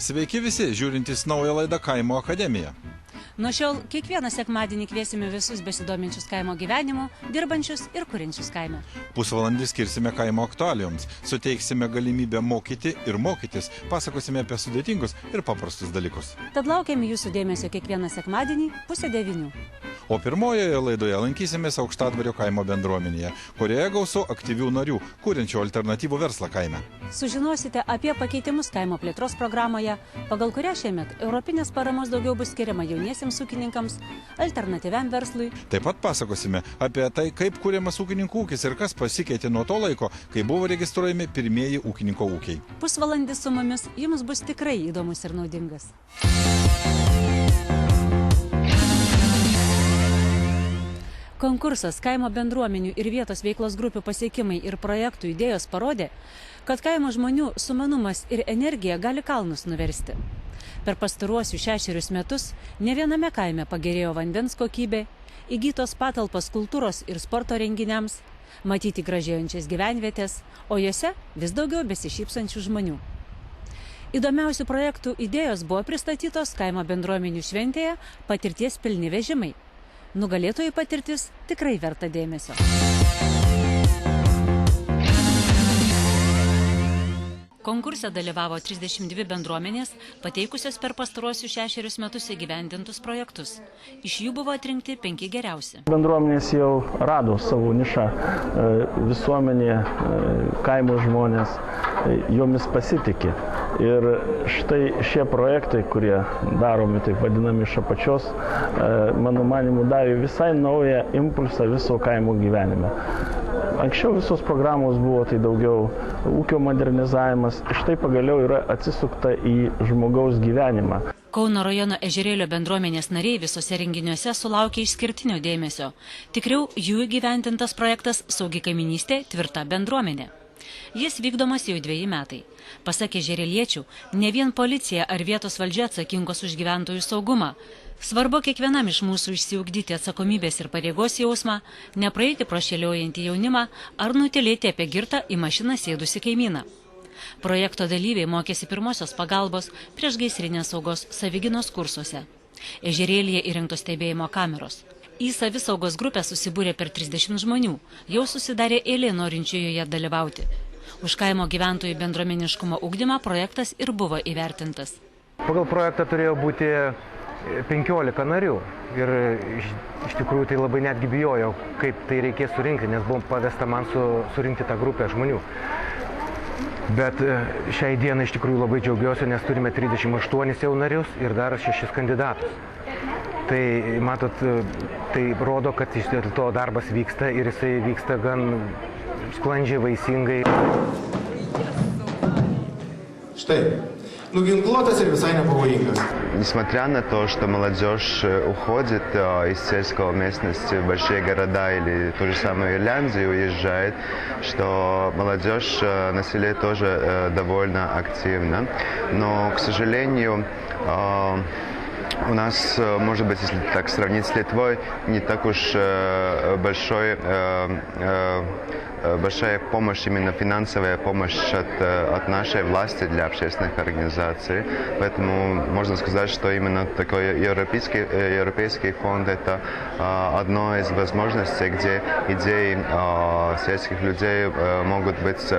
Sveiki visi, žiūrintys naują laidą Kaimo akademija. Nuo šiol kiekvieną sekmadienį kviesime visus besidominčius kaimo gyvenimu, dirbančius ir kuriančius kaime. Pusvalandį skirsime kaimo aktualijoms, suteiksime galimybę mokyti ir mokytis, pasakosime apie sudėtingus ir paprastus dalykus. Tad laukiame jūsų dėmesio kiekvieną sekmadienį 8:30. O pirmojoje laidoje lankysimės Aukštadvario kaimo bendruomenėje, kurioje gausu aktyvių narių, kuriančių alternatyvų verslą kaime. Sužinosite apie pakeitimus kaimo plėtros programoje, pagal kurią šiemet europinės paramos daugiau bus skiriama jauniesiems ūkininkams, alternatyviam verslui. Taip pat pasakosime apie tai, kaip kuriamas ūkininkų ūkis ir kas pasikeitė nuo to laiko, kai buvo registruojami pirmieji ūkininko ūkiai. Pusvalandis su mumis jums bus tikrai įdomus ir naudingas. Konkursas kaimo bendruomenių ir vietos veiklos grupių pasiekimai ir projektų idėjos parodė, kad kaimo žmonių sumanumas ir energija gali kalnus nuversti. Per pastaruosius 6 metus ne viename kaime pagerėjo vandens kokybė, įgytos patalpos kultūros ir sporto renginiams, matyti gražėjančias gyvenvietės, o jose vis daugiau besišypsančių žmonių. Įdomiausių projektų idėjos buvo pristatytos kaimo bendruomenių šventėje Patirties pilni vežimai. Nugalėtojų patirtis tikrai verta dėmesio. Konkurse dalyvavo 32 bendruomenės, pateikusios per pastaruosius 6 metus įgyvendintus projektus. Iš jų buvo atrinkti 5 geriausi. Bendruomenės jau rado savo nišą, visuomenė, kaimo žmonės, jomis pasitikė. Ir štai šie projektai, kurie daromi, taip vadinami iš apačios, mano manimu, davė visai naują impulsą viso kaimo gyvenime. Anksčiau visos programos buvo tai daugiau ūkio modernizavimas, štai pagaliau yra atsisukta į žmogaus gyvenimą. Kauno rajono Ežerėlio bendruomenės nariai visose renginiuose sulaukė išskirtinio dėmesio. Tikriau, jų įgyvendintas projektas Saugi kaiminystė – tvirta bendruomenė. Jis vykdomas jau 2 metai. Pasak ežerėliečių, ne vien policija ar vietos valdžia atsakingos už gyventojų saugumą. Svarbu kiekvienam iš mūsų išsiugdyti atsakomybės ir pareigos jausmą, nepraeiti pro šėliojantį jaunimą ar nutilėti apie girtą į mašiną sėdusi kaimyną. Projekto dalyviai mokėsi pirmosios pagalbos priešgaisrinės saugos savigynos kursuose. Ežerėlyje įrengtos stebėjimo kameros. Į savisaugos grupę susibūrė per 30 žmonių, jau susidarė eilė norinčių joje dalyvauti. Už kaimo gyventojų bendruomeniškumo ugdymą projektas ir buvo įvertintas. Pagal projektą turėjo būti 15 narių ir iš tikrųjų tai labai netgi bijojau, kaip tai reikės surinkti, nes buvo pavesta man surinkti tą grupę žmonių. Bet šiai dienai iš tikrųjų labai džiaugiuosi, nes turime 38 jau narius ir dar 6 kandidatus. Tai, matot, tai rodo, kad iš to darbas vyksta ir jisai vyksta gan sklandžiai, vaisingai. Štai, nuginkluotas ir visai nepavojingas. Несмотря на то, что молодежь уходит из сельской местности в большие города или ту же самую Ирландию уезжает, что молодежь на селе тоже довольно активна. Но, к сожалению, у нас, может быть, если так сравнить с Литвой, не так уж большая помощь, именно финансовая помощь от нашей власти для общественных организаций. Поэтому можно сказать, что именно такой европейский фонд – это одно из возможностей, где идеи сельских людей могут быть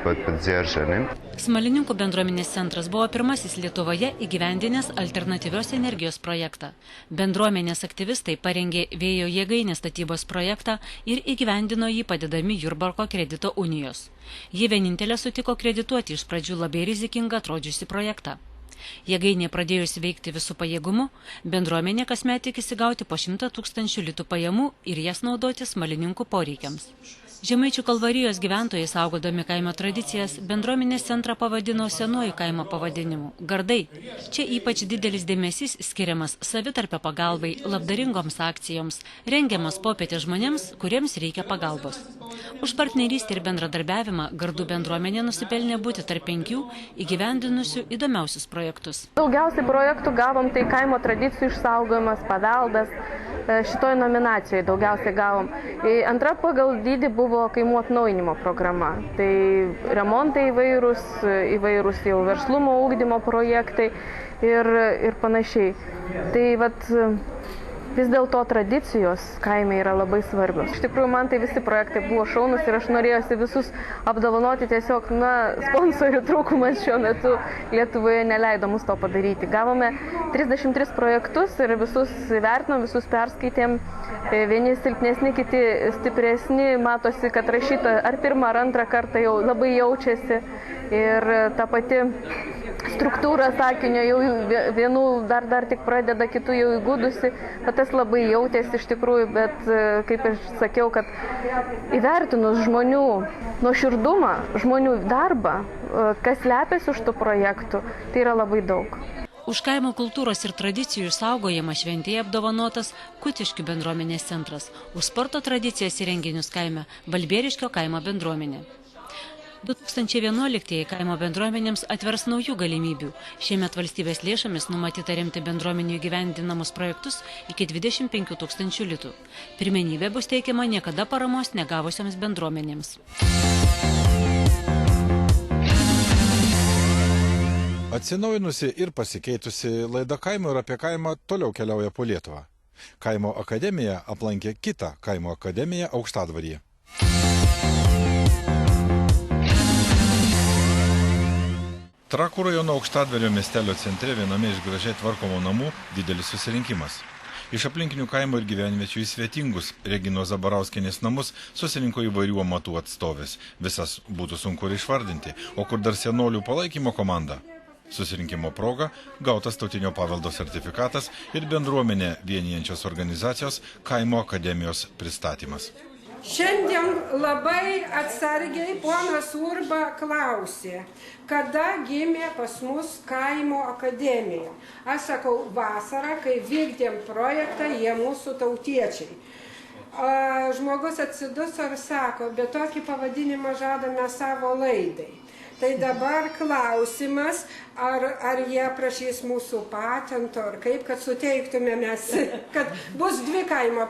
поддержаны. Smalininkų bendruomenės centras buvo pirmasis Lietuvoje įgyvendinęs alternatyvios energijos projektą. Bendruomenės aktyvistai parengė vėjo jėgainės statybos projektą ir įgyvendino jį padedami Jurbarko kredito unijos. Jie vienintelė sutiko kredituoti iš pradžių labai rizikingą atrodžiusi projektą. Jėgainė pradėjus veikti visų pajėgumų, bendruomenė kasmet tikisi gauti po 100 000 litų pajamų ir jas naudoti smalininkų poreikiams. Žemaičių Kalvarijos gyventojai, saugodami kaimo tradicijas, bendruomenės centrą pavadino senuoju kaimo pavadinimu – Gardai. Čia ypač didelis dėmesys skiriamas savitarpio pagalbai, labdaringoms akcijoms, rengiamas popietė žmonėms, kuriems reikia pagalbos. Už partnerystę ir bendradarbiavimą Gardų bendruomenė nusipelnė būti tarp 5 įgyvendinusių įdomiausius projektus. Daugiausiai projektų gavom tai kaimo tradicijų išsaugojimas, paveldas, šitoj nominacijoje daugiausiai gavom. Antra pagal dydį buvo kaimų atnaujinimo programa. Tai remontai įvairūs jau verslumo ugdymo projektai ir panašiai. Tai vis dėlto tradicijos kaime yra labai svarbios. Iš tikrųjų, man tai visi projektai buvo šaunus ir aš norėjusi visus apdovanoti, tiesiog, sponsorių trūkumas šiuo metu Lietuvoje neleido mus to padaryti. Gavome 33 projektus ir visus vertinom, visus perskaitėm. Vieni silpnesni, kiti stipresni, matosi, kad rašyta ar pirmą ar antrą kartą jau labai jaučiasi ir ta pati struktūra sakinio jau vienų dar tik pradeda, kitų jau įgudusi, bet tas labai jautėsi iš tikrųjų, bet kaip aš sakiau, kad įvertinus žmonių nuoširdumą, žmonių darbą, kas slepiasi už tų projektų, tai yra labai daug. Už kaimo kultūros ir tradicijų išsaugojimą šventėje apdovanotas Kutiškių bendruomenės centras, už sporto tradicijas ir renginius kaime Balbieriškio kaimo bendruomenė. 2011 kaimo bendruomenėms atvers naujų galimybių. Šiemet valstybės lėšomis numatyta remti bendruomenių įgyvendinamus projektus iki 25 000 litų. Pirmenybė bus teikiama niekada paramos negavusioms bendruomenėms. Atsinaujinusi ir pasikeitusi laida Kaimo ir apie kaimą toliau keliauja po Lietuvą. Kaimo akademija aplankė kitą kaimo akademiją Aukštadvaryje. Trakų rajono Aukštadvario miestelio centre viename iš gražiai tvarkomų namų didelis susirinkimas. Iš aplinkinių kaimo ir gyvenviečių į svetingus Reginos Zabarauskienės namus susirinko įvairių amatų atstovės. Visas būtų sunku ir išvardinti, o kur dar senolių palaikymo komanda. Susirinkimo proga gautas tautinio paveldo sertifikatas ir bendruomenę vienijančios organizacijos Kaimo akademijos pristatymas. Šiandien labai atsargiai ponas Urba klausė, kada gimė pas mus Kaimo akademija. Aš sakau, vasarą, kai vykdėm projektą, jie mūsų tautiečiai. Žmogus atsiduso ir sako, bet tokį pavadinimą žadame savo laidai. Tai dabar klausimas, ar jie prašys mūsų patento, ar kaip, kad suteiktume mes, kad bus dvi kaimo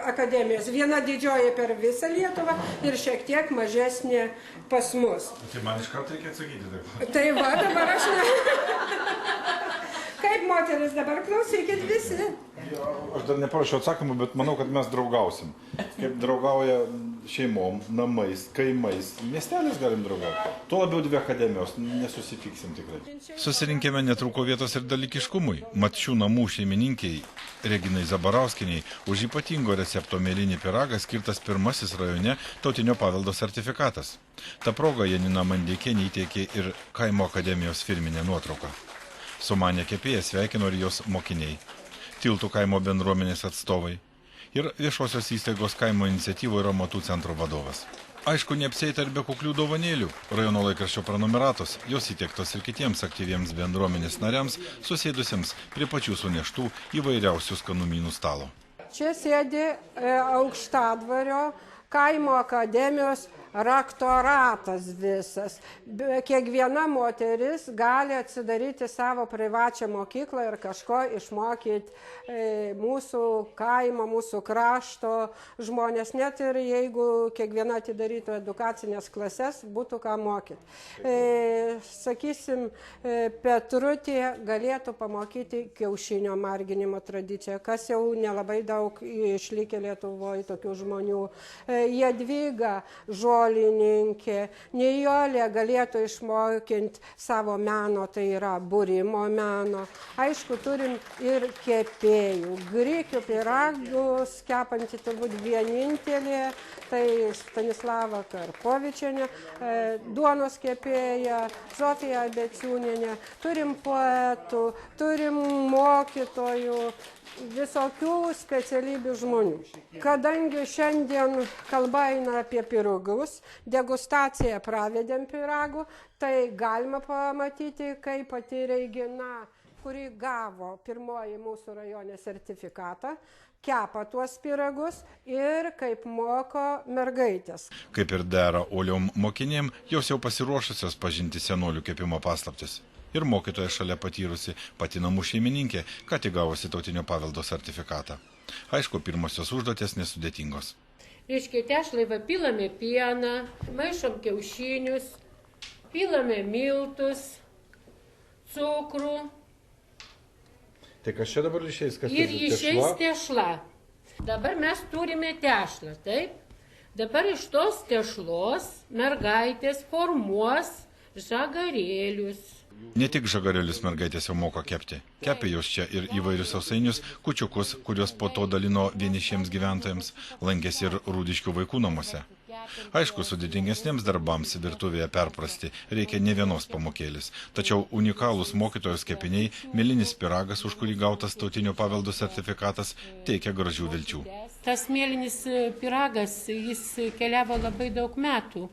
akademijos. Viena didžioji per visą Lietuvą ir šiek tiek mažesnė pas mus. Tai man iš karto reikia atsakyti. Tai va, dabar aš Kaip moteris, dabar klausykit visi. Aš dar neparašiau atsakymų, bet manau, kad mes draugausim. Kaip draugauja šeimom, namais, kaimais, miestelis galim draugauti. Tuo labiau dvi akademijos, nesusitiksim tikrai. Susirinkėme netruko vietos ir dalykiškumui. Mat šių namų šeimininkiai Reginai Zabarauskieniai už ypatingo recepto mėlynį pyragą skirtas pirmasis rajone tautinio paveldo sertifikatas. Ta proga Janina Mandeikienė įteikė ir Kaimo akademijos firminę nuotrauką. Sumanę kepėją sveikino ir jos mokiniai, Tiltų kaimo bendruomenės atstovai ir viešosios įstaigos Kaimo iniciatyvų ir amatų centro vadovas. Aišku, neapsieita ir be kuklių dovanėlių. Rajono laikraščio prenumeratos, jos įtiektos ir kitiems aktyviems bendruomenės nariams, susėdusiems prie pačių suneštų įvairiausių skanumynų stalo. Čia sėdi Aukštadvario Kaimo akademijos rektoratas visas. Kiekviena moteris gali atsidaryti savo privačią mokyklą ir kažko išmokyti mūsų kaimo, mūsų krašto žmonės. Net ir jeigu kiekviena atidarytų edukacinės klases, būtų ką mokyti. Sakysim, Petrutė galėtų pamokyti kiaušinio marginimo tradiciją, kas jau nelabai daug išlikė Lietuvoje tokių žmonių. Jadvyga žolininkė, Nijolė galėtų išmokinti savo meno, tai yra būrimo meno. Aišku, turim ir kepėjų. Grikių pyragus kepanti turbūt vienintelė, tai Stanislava Karpovičienė, duonos kepėja, Zofija Beciūnienė. Turim poetų, turim mokytojų, visokių specialybių žmonių. Kadangi šiandien kalba eina apie pyragus, degustaciją pravedėm pyragų, tai galima pamatyti, kaip pati Regina, kuri gavo pirmoji mūsų rajone sertifikatą, kepa tuos pyragus ir kaip moko mergaitės. Kaip ir dera uoliom mokinėm, jos jau pasiruošusios pažinti senolių kepimo paslaptis. Ir mokytoja šalia patyrusi pati namų šeimininkė, ką tik gavusi tautinio paveldo sertifikatą. Aišku, pirmosios užduotės nesudėtingos. Reiškia, tešlai pilame pieną, maišom kiaušinius, pilame miltus, cukrų. Tai kas čia dabar išeis? Ir išeis tešla. Dabar mes turime tešlą, taip? Dabar iš tos tešlos mergaitės formuos žagarėlius. Ne tik žagarėlius mergaitės jau moka kepti. Kepė jos čia ir įvairius sausainius, kučiukus, kuriuos po to dalino vienišiems gyventojams, lankėsi ir Rūdiškių vaikų namuose. Aišku, sudėtingesniems darbams virtuvėje perprasti reikia ne vienos pamokėlis, tačiau unikalūs mokytojos kepiniai, mėlynis pyragas, už kurį gautas tautinio paveldo sertifikatas, teikia gražių vilčių. Tas mėlynis pyragas, jis keliavo labai daug metų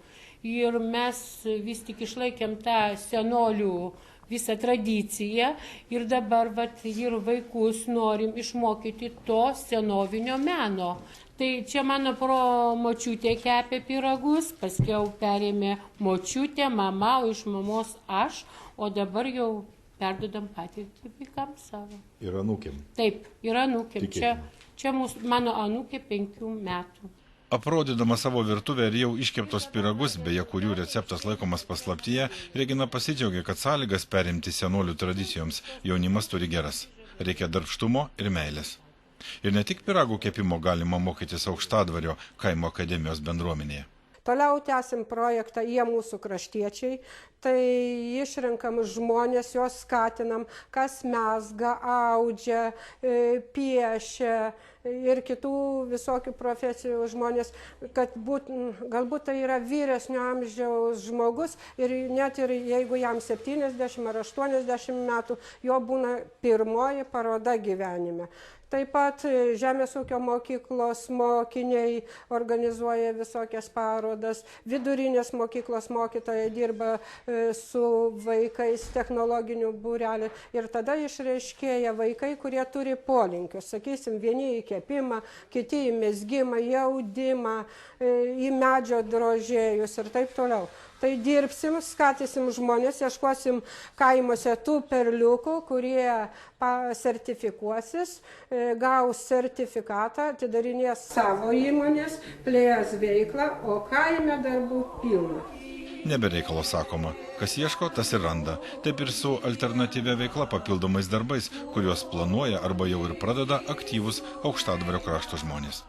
ir mes vis tik išlaikėm tą senolių visą tradiciją ir dabar ir vaikus norim išmokyti to senovinio meno. Tai čia mano promočiutė kepė pyragus, paskiau perėmė močiutė, mama, o iš mamos aš, o dabar jau perdodam patirtį vaikams savo. Ir anūkėm. Taip, ir anūkėm. Čia mano anūkė 5 metų. Aprodydama savo virtuvę ir jau iškeptos pyragus, beje, kurių receptas laikomas paslaptyje, Regina pasidžiaugė, kad sąlygas perimti senolių tradicijoms jaunimas turi geras. Reikia darbštumo ir meilės. Ir ne tik pyragų kepimo galima mokytis Aukštadvario kaimo akademijos bendruomenėje. Toliau tęsim projektą Jie mūsų kraštiečiai, tai išrenkam žmonės, juos skatinam, kas mezga, audžia, piešia ir kitų visokių profesijų žmonės, kad galbūt tai yra vyresnio amžiaus žmogus ir net ir jeigu jam 70 ar 80 metų, jo būna pirmoji paroda gyvenime. Taip pat Žemės ūkio mokyklos mokiniai organizuoja visokias parodas, vidurinės mokyklos mokytojai dirba su vaikais technologinių būrelių ir tada išreiškėja vaikai, kurie turi polinkius, sakysim, vieni į kepimą, kiti į mezgimą, į audimą, į medžio drožėjus ir taip toliau. Tai dirbsim, skatysim žmonės, ieškosim kaimuose tų perliukų, kurie sertifikuosis, gaus sertifikatą, atidarinės savo įmonės, plės veiklą, o kaime darbų pilna. Nebereikalo sakoma, kas ieško, tas ir randa. Taip ir su alternatyvia veikla papildomais darbais, kuriuos planuoja arba jau ir pradeda aktyvus Aukštadvario krašto žmonės.